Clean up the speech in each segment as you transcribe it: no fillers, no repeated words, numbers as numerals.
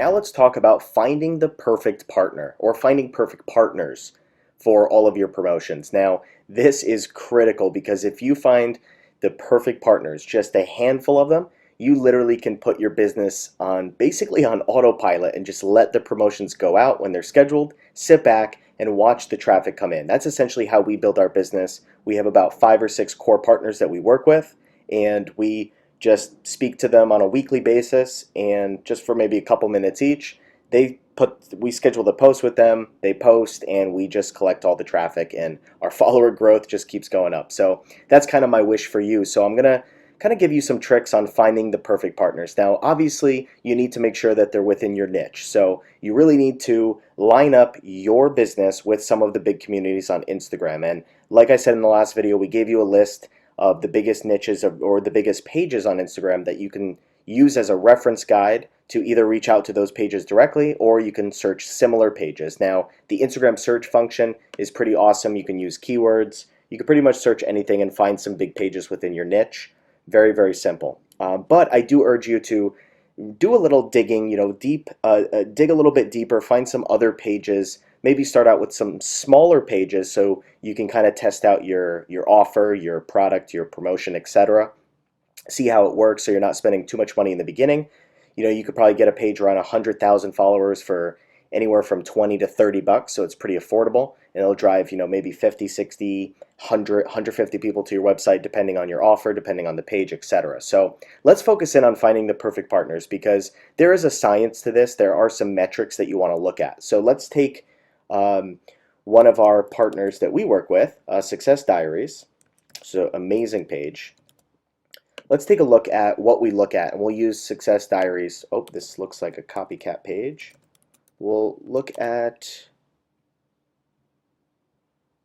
now let's talk about finding the perfect partner or finding perfect partners for all of your promotions. Now, this is critical because if you find the perfect partners, just a handful of them, you literally can put your business on basically on autopilot and just let the promotions go out when they're scheduled, sit back and watch the traffic come in. That's essentially how we build our business. We have about 5 or 6 core partners that we work with, and we just speak to them on a weekly basis, and just for maybe a couple minutes each, we schedule the post with them, they post, and we just collect all the traffic, and our follower growth just keeps going up. So that's kind of my wish for you. So I'm gonna kind of give you some tricks on finding the perfect partners. Now, obviously, you need to make sure that they're within your niche. So you really need to line up your business with some of the big communities on Instagram. And like I said in the last video, we gave you a list of the biggest niches or the biggest pages on Instagram that you can use as a reference guide to either reach out to those pages directly, or you can search similar pages. Now, the Instagram search function is pretty awesome. You can use keywords. You can pretty much search anything and find some big pages within your niche. Very, very simple. But I do urge you to do a little digging, dig a little bit deeper, find some other pages, maybe start out with some smaller pages so you can kind of test out your offer, your product, your promotion, etc. See how it works so you're not spending too much money in the beginning. You could probably get a page around 100,000 followers for anywhere from 20 to 30 bucks, so it's pretty affordable, and it'll drive, maybe 50, 60, 100, 150 people to your website depending on your offer, depending on the page, etc. So let's focus in on finding the perfect partners because there is a science to this. There are some metrics that you want to look at. So let's take one of our partners that we work with, Success Diaries. So amazing page. Let's take a look at what we look at, and we'll use Success Diaries. Oh, this looks like a copycat page. We'll look at,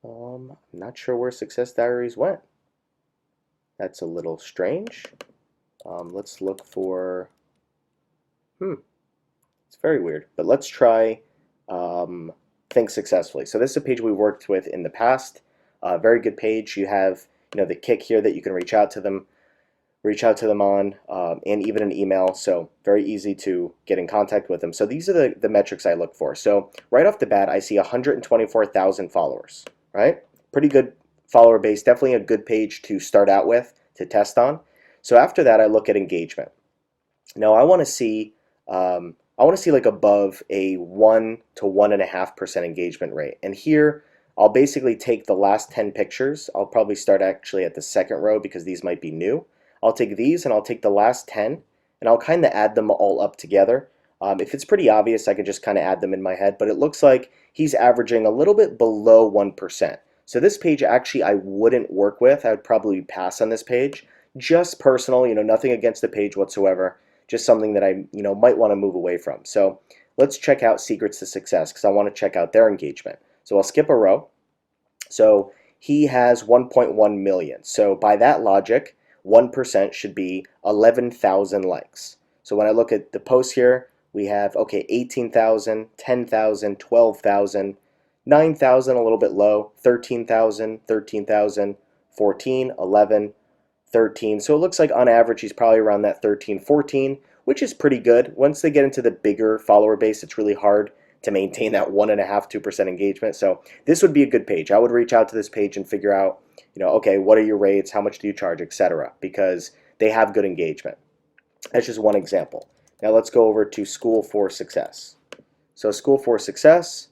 I'm not sure where Success Diaries went. That's a little strange. Let's look for, it's very weird, but let's try Think Successfully. So this is a page we worked with in the past. Very good page. You have, the kick here that you can reach out to them on, and even an email, so very easy to get in contact with them. So these are the metrics I look for. So right off the bat, I see 124,000 followers, right? Pretty good follower base, definitely a good page to start out with, to test on. So after that, I look at engagement. Now I want to see like above a 1 to 1.5% engagement rate. And here, I'll basically take the last 10 pictures. I'll probably start actually at the second row because these might be new. I'll take these and I'll take the last 10 and I'll kind of add them all up together. If it's pretty obvious, I can just kind of add them in my head, but it looks like he's averaging a little bit below 1%. So this page actually I wouldn't work with. I would probably pass on this page. Just personal, nothing against the page whatsoever. Just something that I, might want to move away from. So let's check out Secrets to Success because I want to check out their engagement. So I'll skip a row. So he has 1.1 million. So by that logic, 1% should be 11,000 likes. So when I look at the posts here, we have, 18,000, 10,000, 12,000, 9,000, a little bit low, 13,000, 13,000, 14, 11, 13. So it looks like on average he's probably around that 13, 14, which is pretty good. Once they get into the bigger follower base, it's really hard to maintain that 1.5%, 2% engagement. So this would be a good page. I would reach out to this page and figure out, okay, what are your rates? How much do you charge, etc. Because they have good engagement. That's just one example. Now let's go over to School for Success. So School for Success,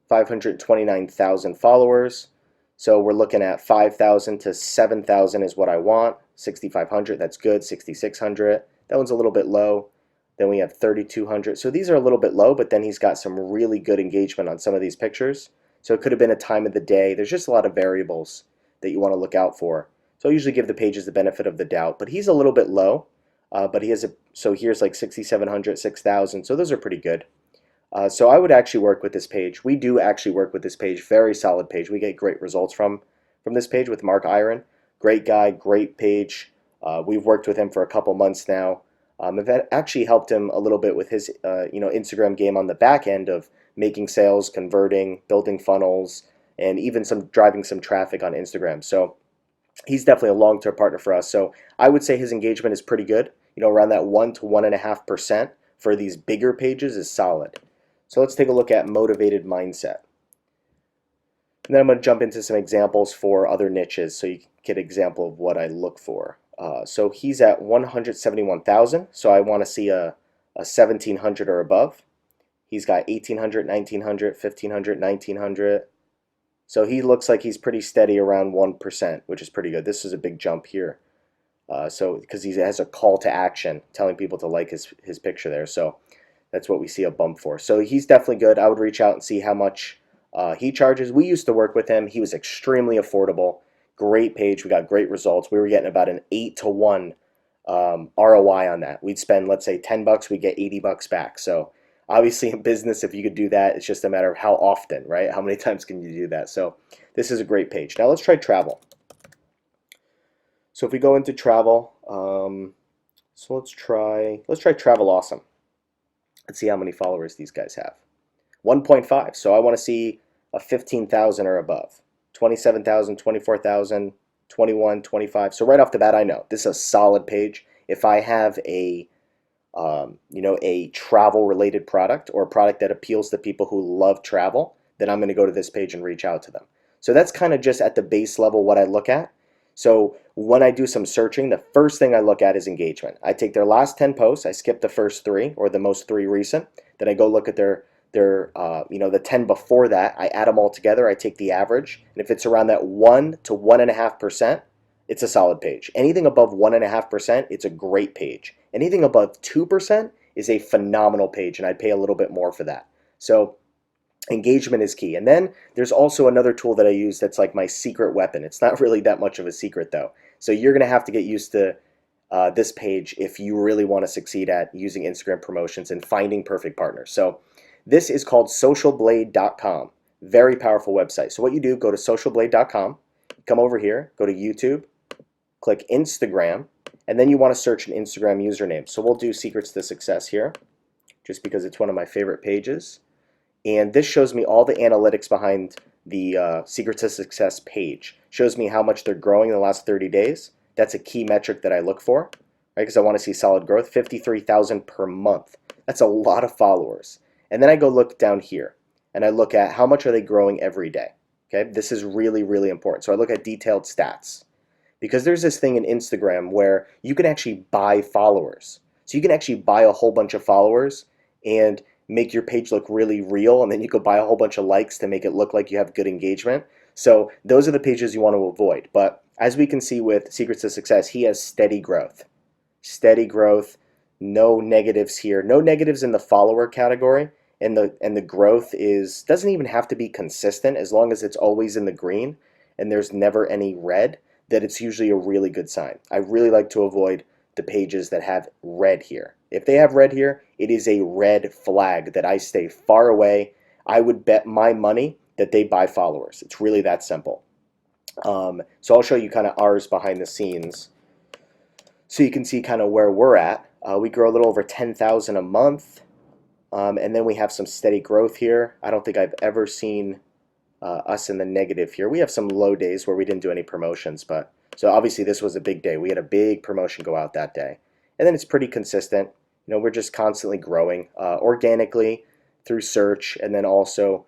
529,000 followers. So we're looking at 5,000 to 7,000 is what I want. 6,500, that's good. 6,600, that one's a little bit low. Then we have 3,200. So these are a little bit low, but then he's got some really good engagement on some of these pictures. So it could have been a time of the day. There's just a lot of variables that you want to look out for. So I usually give the pages the benefit of the doubt, but he's a little bit low. But he has so here's like 6,700, 6,000. So those are pretty good. So I would actually work with this page. We do actually work with this page. Very solid page. We get great results from this page with Mark Iron. Great guy, great page. We've worked with him for a couple months now. I've actually helped him a little bit with his Instagram game on the back end of making sales, converting, building funnels, and even driving some traffic on Instagram. So he's definitely a long-term partner for us. So I would say his engagement is pretty good, around that 1 to 1.5% for these bigger pages is solid. So let's take a look at motivated mindset. And then I'm going to jump into some examples for other niches so you can get an example of what I look for. So he's at 171,000, so I want to see a 1,700 or above. He's got 1,800, 1,900, 1,500, 1,900. So he looks like he's pretty steady around 1%, which is pretty good. This is a big jump here. So because he has a call to action telling people to like his picture there. So that's what we see a bump for. So he's definitely good. I would reach out and see how much he charges. We used to work with him. He was extremely affordable. Great page. We got great results. We were getting about an 8-to-1 ROI on that. We'd spend, let's say, $10, we'd get $80 back. So obviously in business, if you could do that, it's just a matter of how often, right? How many times can you do that? So this is a great page. Now let's try travel. So if we go into travel, so let's try Travel Awesome. Let's see how many followers these guys have. 1.5. So I want to see a 15,000 or above. 27,000, 24,000, 21, 25. So right off the bat, I know this is a solid page. If I have a a travel-related product or a product that appeals to people who love travel, then I'm going to go to this page and reach out to them. So that's kind of just at the base level what I look at. So when I do some searching, the first thing I look at is engagement. I take their last 10 posts, I skip the first 3 or the most 3 recent, then I go look at their the 10 before that, I add them all together, I take the average, and if it's around that 1 to 1.5%, it's a solid page. Anything above 1.5%, it's a great page. Anything above 2% is a phenomenal page, and I'd pay a little bit more for that. So engagement is key. And then there's also another tool that I use that's like my secret weapon. It's not really that much of a secret though. So you're going to have to get used to this page if you really want to succeed at using Instagram promotions and finding perfect partners. So this is called socialblade.com. Very powerful website. So what you do, go to socialblade.com, come over here, go to YouTube, click Instagram, and then you want to search an Instagram username. So we'll do Secrets to Success here, just because it's one of my favorite pages. And this shows me all the analytics behind the Secrets to Success page. Shows me how much they're growing in the last 30 days. That's a key metric that I look for, right? Because I want to see solid growth. 53,000 per month. That's a lot of followers. And then I go look down here, and I look at how much are they growing every day. Okay, this is really, really important. So I look at detailed stats. Because there's this thing in Instagram where you can actually buy followers. So you can actually buy a whole bunch of followers and make your page look really real, and then you could buy a whole bunch of likes to make it look like you have good engagement. So those are the pages you want to avoid. But as we can see with Secrets to Success, he has steady growth. Steady growth, no negatives here. No negatives in the follower category, and the growth doesn't even have to be consistent as long as it's always in the green and there's never any red. That it's usually a really good sign. I really like to avoid the pages that have red here. If they have red here, it is a red flag that I stay far away. I would bet my money that they buy followers. It's really that simple. So I'll show you kind of ours behind the scenes so you can see kind of where we're at. We grow a little over 10,000 a month, and then we have some steady growth here. I don't think I've ever seen us in the negative here. We have some low days where we didn't do any promotions, but so obviously this was a big day. We had a big promotion go out that day, and then it's pretty consistent. We're just constantly growing organically through search, and then also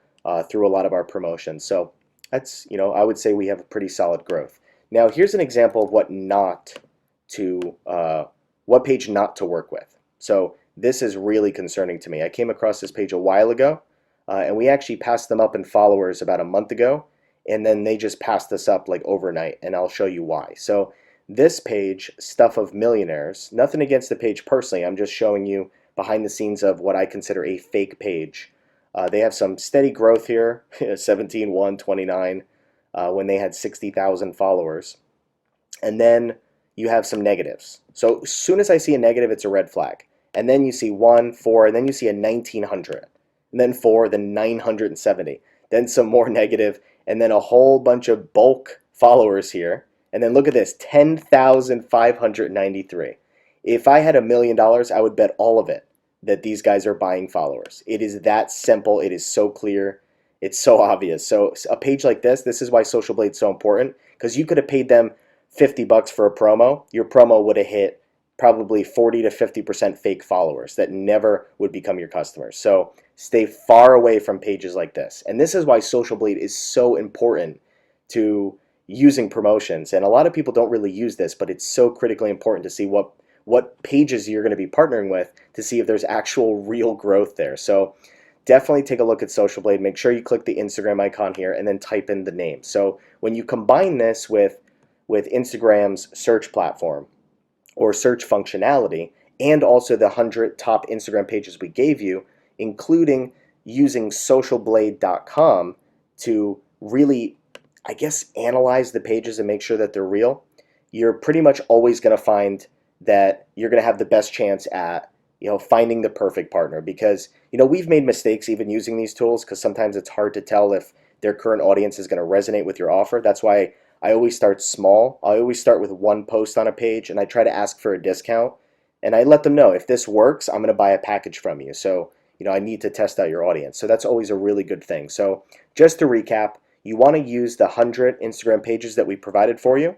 through a lot of our promotions. So that's I would say we have a pretty solid growth. Now here's an example of what page not to work with. So this is really concerning to me. I came across this page a while ago. And we actually passed them up in followers about a month ago, and then they just passed us up like overnight, and I'll show you why. So this page, Stuff of Millionaires, nothing against the page personally, I'm just showing you behind the scenes of what I consider a fake page. They have some steady growth here, 17, 1, 29, when they had 60,000 followers. And then you have some negatives. So as soon as I see a negative, it's a red flag. And then you see 1, 4, and then you see a 1900. And then 4, then 970, then some more negative, and then a whole bunch of bulk followers here. And then look at this, 10,593. If I had $1 million, I would bet all of it that these guys are buying followers. It is that simple. It is so clear. It's so obvious. So a page like this is why Social Blade is so important, because you could have paid them $50 for a promo. Your promo would have hit probably 40 to 50% fake followers that never would become your customers. So stay far away from pages like this. And this is why Social Blade is so important to using promotions. And a lot of people don't really use this, but it's so critically important to see what pages you're going to be partnering with to see if there's actual real growth there. So definitely take a look at Social Blade. Make sure you click the Instagram icon here and then type in the name. So when you combine this with Instagram's search platform or search functionality, and also the 100 top Instagram pages we gave you, including using socialblade.com to really, I guess, analyze the pages and make sure that they're real, you're pretty much always going to find that you're going to have the best chance at finding the perfect partner. Because we've made mistakes even using these tools, because sometimes it's hard to tell if their current audience is going to resonate with your offer. That's why I always start small. I always start with one post on a page, and I try to ask for a discount, and I let them know, if this works, I'm going to buy a package from you. So I need to test out your audience. So that's always a really good thing. So just to recap, you want to use the 100 Instagram pages that we provided for you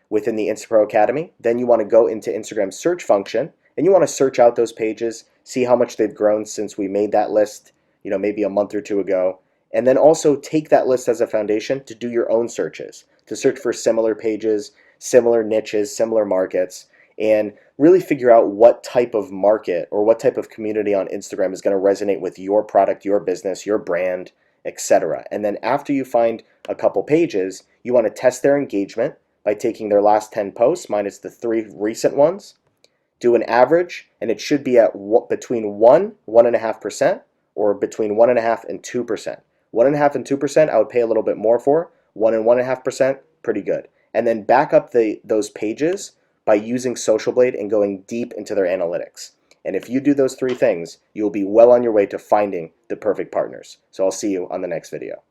within the Instapro Academy. Then you want to go into Instagram's search function, and you want to search out those pages, see how much they've grown since we made that list, maybe a month or two ago. And then also take that list as a foundation to do your own searches, to search for similar pages, similar niches, similar markets, and really figure out what type of market or what type of community on Instagram is going to resonate with your product, your business, your brand, etc. And then after you find a couple pages, you want to test their engagement by taking their last 10 posts minus the 3 recent ones, do an average, and it should be at between 1.5%, or between 1.5% and 2%. 1.5% and 2% I would pay a little bit more for. 1 and 1.5%, pretty good. And then back up those pages by using Social Blade and going deep into their analytics. And if you do those 3 things, you'll be well on your way to finding the perfect partners. So I'll see you on the next video.